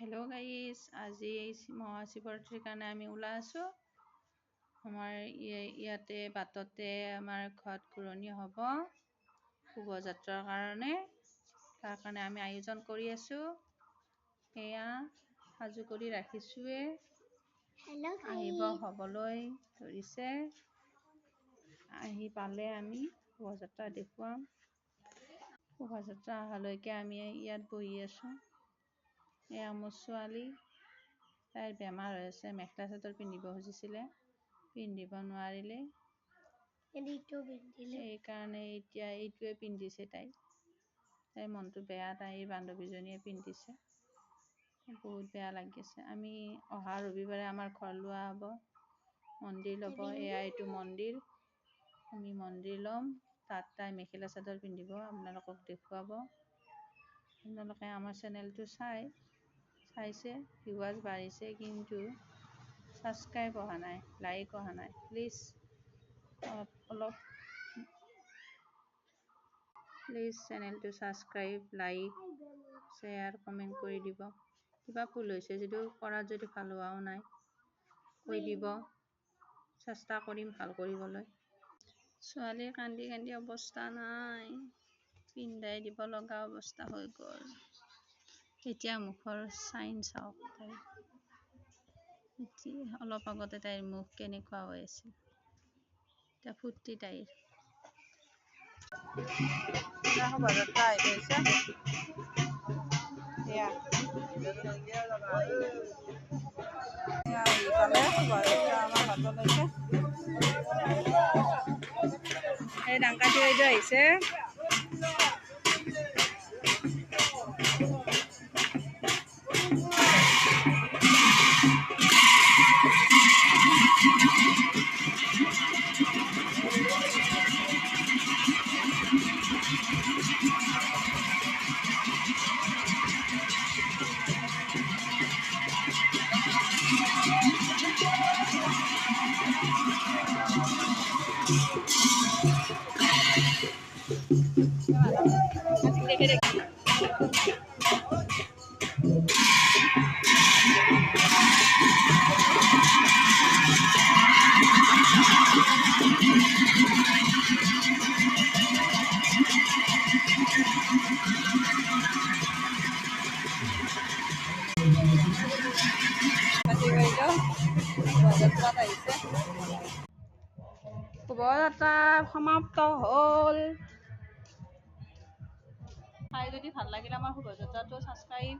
Hello' guys, আজি মহাশিৱৰাত্ৰিৰ কাৰণে আমি ওলাই আছোঁ। আমাৰ ইয়াতে বাটতে আমাৰ ঘৰত ঘূৰণি হ'ব শোভাযাত্ৰাৰ কাৰণে। তাৰ কাৰণে আমি আয়োজন কৰি আছোঁ। এয়া সাজু কৰি ৰাখিছোঁৱে। আহিব হ'বলৈ ধৰিছে। আহি পালে আমি শোভাযাত্ৰা দেখুৱাম। শোভাযাত্ৰা অহালৈকে আমি ইয়াত বহি আছোঁ। এয়া মোৰ ছোৱালী, তাইৰ বেমাৰ হৈ আছে। মেখেলা চাদৰ পিন্ধিব খুজিছিলে, পিন্ধিব নোৱাৰিলে। সেইকাৰণে এতিয়া এইটোৱে পিন্ধিছে। তাইৰ মনটো বেয়া। তাইৰ বান্ধৱীজনীয়ে পিন্ধিছে, বহুত বেয়া লাগিছে। আমি অহা ৰবিবাৰে আমাৰ ঘৰ লোৱা হ'ব, মন্দিৰ ল'ব। এইটো মন্দিৰ, আমি মন্দিৰ ল'ম। তাত তাই মেখেলা চাদৰ পিন্ধিব, আপোনালোকক দেখুৱাব। আপোনালোকে আমাৰ চেনেলটো চাইছে, ভিউৱাৰ্ছ বাঢ়িছে, কিন্তু ছাবস্ক্ৰাইব অহা নাই, লাইক অহা নাই। প্লিজ চেনেলটো ছাবস্ক্ৰাইব, লাইক, শ্বেয়াৰ, কমেণ্ট কৰি দিব। কিবা ভুল হৈছে যদিও, কৰাত যদি ভাল হোৱাও নাই, কৈ দিব। চেষ্টা কৰিম ভাল কৰিবলৈ। ছোৱালীৰ কান্দি কান্দি অৱস্থা নাই, পিন্ধাই দিব লগা অৱস্থা হৈ গ'ল। এতিয়া মুখৰ চাইন চাওক তাইৰ। অলপ আগতে তাইৰ মুখ কেনেকুৱা হৈ আছিল। এতিয়া ফূৰ্তি তাইৰ। শোভাযাত্ৰা আহি গৈছে। আহি পালে শোভাযাত্ৰা আমাৰ হাতলৈকে। এই ডাংকাটি বাইদেউ আহিছে। শোভাযাত্ৰা সমাপ্ত হ'ল। চাই যদি ভাল লাগিলে আমাৰ শোভাযাত্ৰাটো ছাবস্ক্ৰাইব